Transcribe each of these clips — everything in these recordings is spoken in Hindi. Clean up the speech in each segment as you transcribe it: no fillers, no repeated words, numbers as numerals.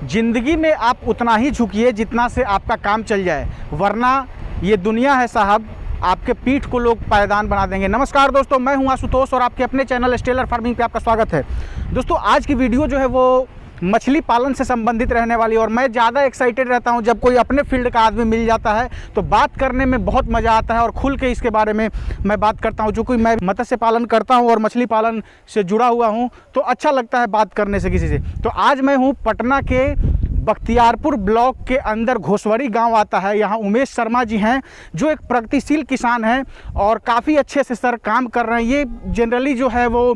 ज़िंदगी में आप उतना ही झुकिए जितना से आपका काम चल जाए, वरना ये दुनिया है साहब, आपके पीठ को लोग पायदान बना देंगे। नमस्कार दोस्तों, मैं हूं आशुतोष और आपके अपने चैनल स्टेलर फार्मिंग पे आपका स्वागत है। दोस्तों, आज की वीडियो जो है वो मछली पालन से संबंधित रहने वाली है और मैं ज़्यादा एक्साइटेड रहता हूं जब कोई अपने फील्ड का आदमी मिल जाता है तो बात करने में बहुत मज़ा आता है और खुल के इसके बारे में मैं बात करता हूं। जो कोई मैं मत्स्य पालन करता हूं और मछली पालन से जुड़ा हुआ हूं तो अच्छा लगता है बात करने से किसी से। तो आज मैं हूं पटना के बख्तियारपुर ब्लॉक के अंदर घोसवरी गांव आता है। यहाँ उमेश शर्मा जी हैं जो एक प्रगतिशील किसान हैं और काफ़ी अच्छे से सर काम कर रहे हैं। ये जनरली जो है वो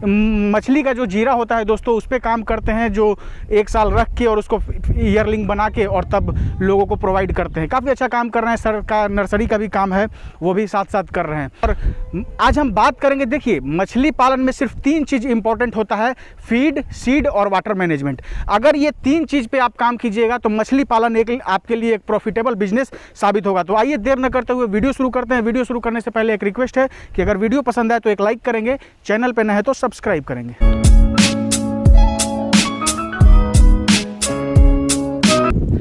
मछली का जो जीरा होता है दोस्तों, उस पर काम करते हैं, जो एक साल रख के और उसको ईयरलिंग बना के और तब लोगों को प्रोवाइड करते हैं। काफ़ी अच्छा काम कर रहे हैं सर का। नर्सरी का भी काम है, वो भी साथ साथ कर रहे हैं। और आज हम बात करेंगे, देखिए मछली पालन में सिर्फ 3 चीज़ इंपॉर्टेंट होता है, फीड, सीड और वाटर मैनेजमेंट। अगर ये 3 चीज़ पे आप काम कीजिएगा तो मछली पालन आपके लिए एक प्रॉफिटेबल बिजनेस साबित होगा। तो आइए देर न करते हुए वीडियो शुरू करते हैं। वीडियो शुरू करने से पहले एक रिक्वेस्ट है कि अगर वीडियो पसंद आए तो एक लाइक करेंगे, चैनल पे नए हैं तो सब्सक्राइब करेंगे।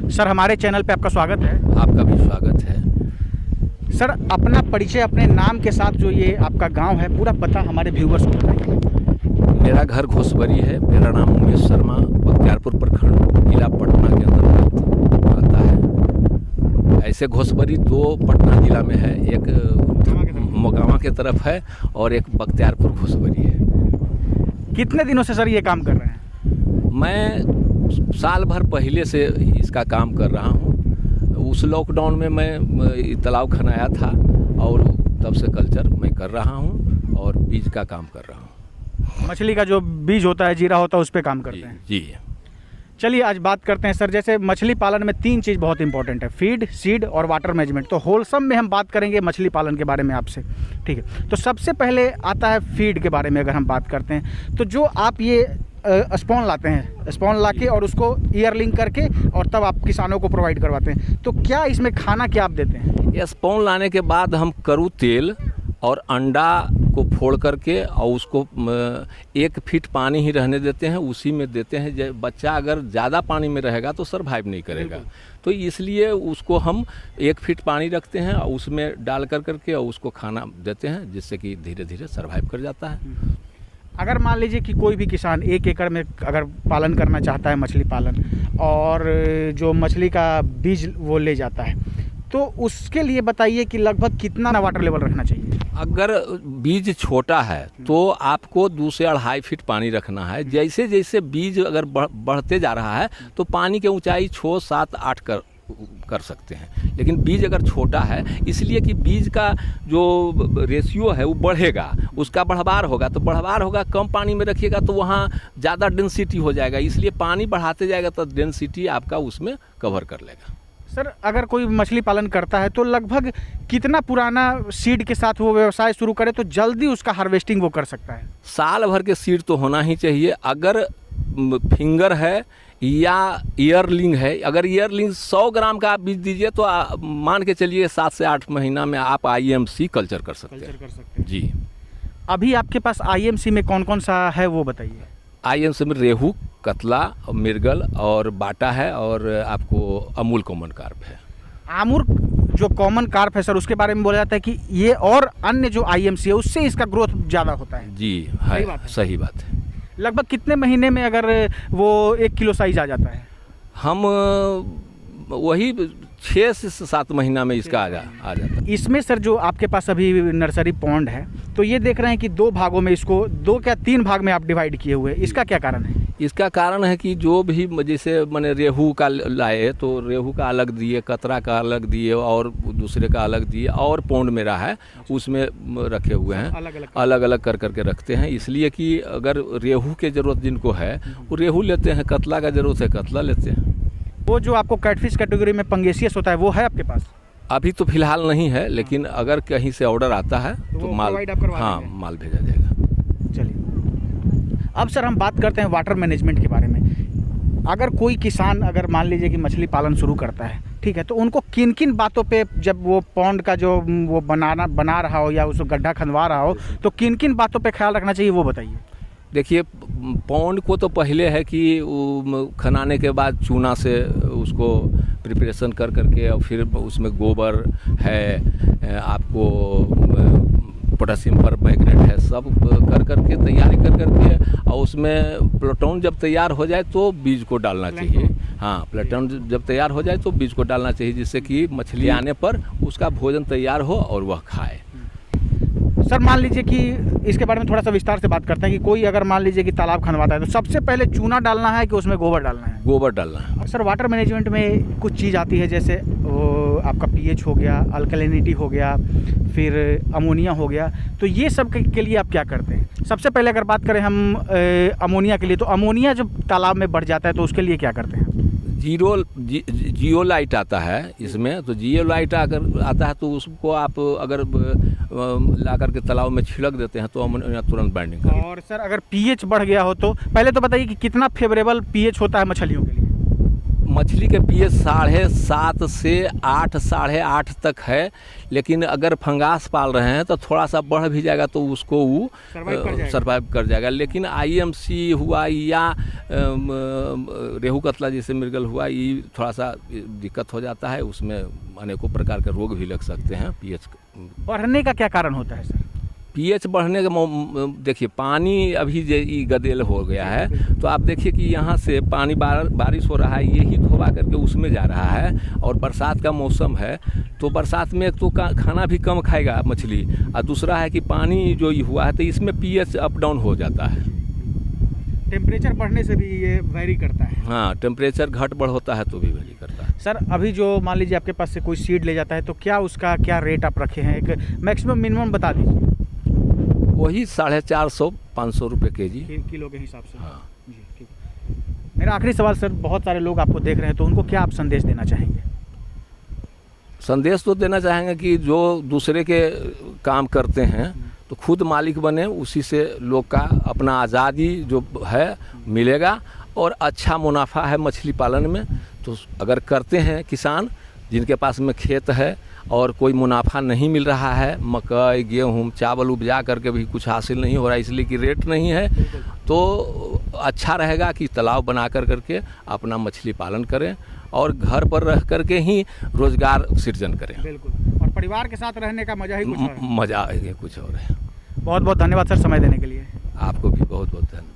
सर, हमारे चैनल पे आपका स्वागत है। आपका भी स्वागत है। सर, अपना परिचय अपने नाम के साथ जो ये आपका गांव है पूरा पता हमारे व्यूवर्स को बताइए। मेरा घर घोसवरी है। मेरा नाम उमेश शर्मा, बख्तियारपुर प्रखंड, जिला पटना के अंतर्गत आता है। ऐसे घोसवरी 2 पटना जिला में है, एक मोकामा के तरफ है और एक बख्तियारपुर घोसवरी है। कितने दिनों से सर ये काम कर रहे हैं? मैं साल भर पहले से इसका काम कर रहा हूँ। उस लॉकडाउन में मैं तालाब खनाया था और तब से कल्चर मैं कर रहा हूँ और बीज का काम कर रहा हूँ। मछली का जो बीज होता है, जीरा होता है, उस पर काम करते हैं। जी। चलिए आज बात करते हैं सर। जैसे मछली पालन में 3 चीज़ बहुत इंपॉर्टेंट है, फीड, सीड और वाटर मैनेजमेंट। तो होलसम में हम बात करेंगे मछली पालन के बारे में आपसे, ठीक है। तो सबसे पहले आता है फीड के बारे में। अगर हम बात करते हैं तो जो आप ये स्पॉन लाते हैं, स्पॉन लाके और उसको ईयरलिंग करके और तब आप किसानों को प्रोवाइड करवाते हैं, तो क्या इसमें खाना क्या आप देते हैं? ये स्पॉन लाने के बाद हम करू तेल और अंडा को फोड़ करके और उसको 1 फीट पानी ही रहने देते हैं, उसी में देते हैं। बच्चा अगर ज़्यादा पानी में रहेगा तो सर्वाइव नहीं करेगा, तो इसलिए उसको हम 1 फीट पानी रखते हैं और उसमें डाल करके और उसको खाना देते हैं, जिससे कि धीरे धीरे सर्वाइव कर जाता है। अगर मान लीजिए कि कोई भी किसान 1 एकड़ में अगर पालन करना चाहता है मछली पालन, और जो मछली का बीज वो ले जाता है, तो उसके लिए बताइए कि लगभग कितना वाटर लेवल रखना चाहिए? अगर बीज छोटा है तो आपको 2 से 2.5 फीट पानी रखना है। जैसे जैसे बीज अगर बढ़ते जा रहा है तो पानी की ऊंचाई 6, 7, 8 कर सकते हैं। लेकिन बीज अगर छोटा है, इसलिए कि बीज का जो रेशियो है वो बढ़ेगा, उसका बढ़वार होगा, तो बढ़वार होगा, कम पानी में रखिएगा तो वहाँ ज़्यादा डेंसिटी हो जाएगा। इसलिए पानी बढ़ाते जाएगा तो डेंसिटी आपका उसमें कवर कर लेगा। सर, अगर कोई मछली पालन करता है तो लगभग कितना पुराना सीड के साथ वो व्यवसाय शुरू करे तो जल्दी उसका हार्वेस्टिंग वो कर सकता है? साल भर के सीड तो होना ही चाहिए। अगर फिंगर है या ईयरलिंग है, अगर ईयरलिंग 100 ग्राम का आप बीज दीजिए तो मान के चलिए 7 से 8 महीना में आप IMC कल्चर कर सकते हैं। जी। अभी आपके पास IMC में कौन कौन सा है वो बताइए। IMC में रेहू, कतला, मिर्गल और बाटा है और आपको अमूल कॉमन कार्प है। आमुर जो कॉमन कार्प है सर, उसके बारे में बोला जाता है कि ये और अन्य जो IMC है उससे इसका ग्रोथ ज़्यादा होता है। जी है, सही बात है। लगभग कितने महीने में अगर वो 1 किलो साइज आ जाता है? हम वही 6 से 7 महीना में इसका आ जाता है। इसमें सर जो आपके पास अभी नर्सरी पॉन्ड है, तो ये देख रहे हैं कि 2 भागों में इसको 2 क्या 3 भाग में आप डिवाइड किए हुए, इसका क्या कारण है? इसका कारण है कि जो भी जैसे मैंने रेहू का लाए तो रेहू का अलग दिए, कतरा का अलग दिए और दूसरे का अलग दिए, और पॉन्ड मेरा है उसमें रखे हुए हैं, अलग अलग कर करके रखते हैं। इसलिए कि अगर रेहू के ज़रूरत जिनको है वो रेहू लेते हैं, कतला का ज़रूरत है कतला लेते हैं। वो जो आपको कैटफिश कैटेगरी में पंगेसियस होता है वो है आपके पास? अभी तो फिलहाल नहीं है, लेकिन अगर कहीं से ऑर्डर आता है तो माल माल भेजा जाएगा। चलिए अब सर हम बात करते हैं वाटर मैनेजमेंट के बारे में। अगर कोई किसान अगर मान लीजिए कि मछली पालन शुरू करता है, ठीक है, तो उनको किन किन बातों पे, जब वो पॉन्ड का जो वो बना रहा हो या उसको गड्ढा खनवा रहा हो, तो किन किन बातों पे ख्याल रखना चाहिए वो बताइए। देखिए, पौंड को तो पहले है कि खनाने के बाद चूना से उसको प्रिपरेशन कर करके और फिर उसमें गोबर है, आपको पोटेशियम परमैंगनेट है, सब कर करके तैयारी कर करके और उसमें प्लांटन जब तैयार हो जाए तो बीज को डालना चाहिए। हाँ, प्लांटन जब तैयार हो जाए तो बीज को डालना चाहिए, जिससे कि मछली आने पर उसका भोजन तैयार हो और वह खाए। सर मान लीजिए कि इसके बारे में थोड़ा सा विस्तार से बात करते हैं कि कोई अगर मान लीजिए कि तालाब खनवाता है तो सबसे पहले चूना डालना है कि उसमें गोबर डालना है? गोबर डालना है। सर वाटर मैनेजमेंट में कुछ चीज़ आती है, जैसे वो आपका पीएच हो गया, अल्कलिनिटी हो गया, फिर अमोनिया हो गया, तो ये सब के लिए आप क्या करते हैं? सबसे पहले अगर बात करें हम अमोनिया के लिए, तो अमोनिया जब तालाब में बढ़ जाता है तो उसके लिए क्या करते हैं? जियोलाइट आता है इसमें, तो जियोलाइट अगर आता है तो उसको आप अगर ला करके तालाब में छिड़क देते हैं तो अमोनिया तुरंत बाइंडिंग करेगा। और सर अगर पीएच बढ़ गया हो तो पहले तो बताइए कि कितना फेवरेबल पीएच होता है मछलियों के लिए? मछली के पीएच 7.5 से 8, 8.5 तक है, लेकिन अगर फंगास पाल रहे हैं तो थोड़ा सा बढ़ भी जाएगा तो उसको वो सर्वाइव कर जाएगा। लेकिन आईएमसी हुआ या रेहू कतला जैसे मृगल हुआ, ये थोड़ा सा दिक्कत हो जाता है, उसमें अनेकों प्रकार के रोग भी लग सकते हैं। पीएच बढ़ने का क्या कारण होता है सर? पीएच बढ़ने का देखिए, पानी अभी गदेल हो गया है, तो आप देखिए कि यहाँ से पानी बारिश हो रहा है, यही धोवा करके उसमें जा रहा है, और बरसात का मौसम है तो बरसात में एक तो खाना भी कम खाएगा मछली, और दूसरा है कि पानी जो हुआ है तो इसमें पीएच अप डाउन हो जाता है। टेम्परेचर बढ़ने से भी ये वेरी करता है? हाँ, टेम्परेचर घट बढ़ होता है तो भी वेरी करता है। सर अभी जो मान लीजिए आपके पास से कोई सीड ले जाता है तो क्या उसका क्या रेट आप रखे हैं? एक मैक्सिमम मिनिमम बता दीजिए। वही 450-500 रुपये केजी किलो के हिसाब से? हाँ जी ठीक। मेरा आखिरी सवाल सर, बहुत सारे लोग आपको देख रहे हैं तो उनको क्या आप संदेश देना चाहेंगे? संदेश तो देना चाहेंगे कि जो दूसरे के काम करते हैं तो खुद मालिक बने, उसी से लोग का अपना आज़ादी जो है मिलेगा, और अच्छा मुनाफा है मछली पालन में। तो अगर करते हैं किसान जिनके पास में खेत है और कोई मुनाफा नहीं मिल रहा है, मकई गेहूँ चावल उपजा करके भी कुछ हासिल नहीं हो रहा है इसलिए कि रेट नहीं है, तो अच्छा रहेगा कि तालाब बना करके अपना मछली पालन करें और घर पर रह करके ही रोजगार सृजन करें। बिल्कुल, और परिवार के साथ रहने का मजा ही कुछ और है। मजा कुछ और है। बहुत बहुत धन्यवाद सर समय देने के लिए। आपको भी बहुत बहुत धन्यवाद।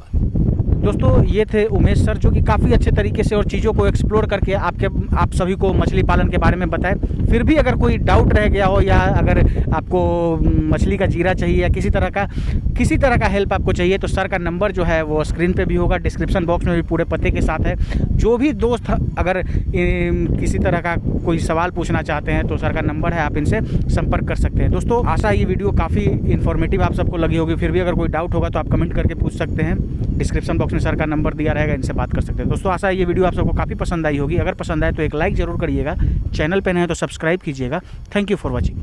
दोस्तों ये थे उमेश सर, जो कि काफ़ी अच्छे तरीके से और चीज़ों को एक्सप्लोर करके आप सभी को मछली पालन के बारे में बताएं। फिर भी अगर कोई डाउट रह गया हो, या अगर आपको मछली का जीरा चाहिए या किसी तरह का हेल्प आपको चाहिए, तो सर का नंबर जो है वो स्क्रीन पे भी होगा, डिस्क्रिप्शन बॉक्स में भी पूरे पते के साथ है। जो भी दोस्त अगर किसी तरह का कोई सवाल पूछना चाहते हैं तो सर का नंबर है, आप इनसे संपर्क कर सकते हैं। दोस्तों आशा ये वीडियो काफ़ी इन्फॉर्मेटिव आप सबको लगी होगी। फिर भी अगर कोई डाउट होगा तो आप कमेंट करके पूछ सकते हैं, डिस्क्रिप्शन बॉक्स में सर का नंबर दिया रहेगा, इनसे बात कर सकते हैं। दोस्तों आशा ये वीडियो आप सबको काफ़ी पसंद आई होगी। अगर पसंद आए तो एक लाइक ज़रूर करिएगा, चैनल पे नए हैं तो सब्सक्राइब कीजिएगा। Thank you for watching.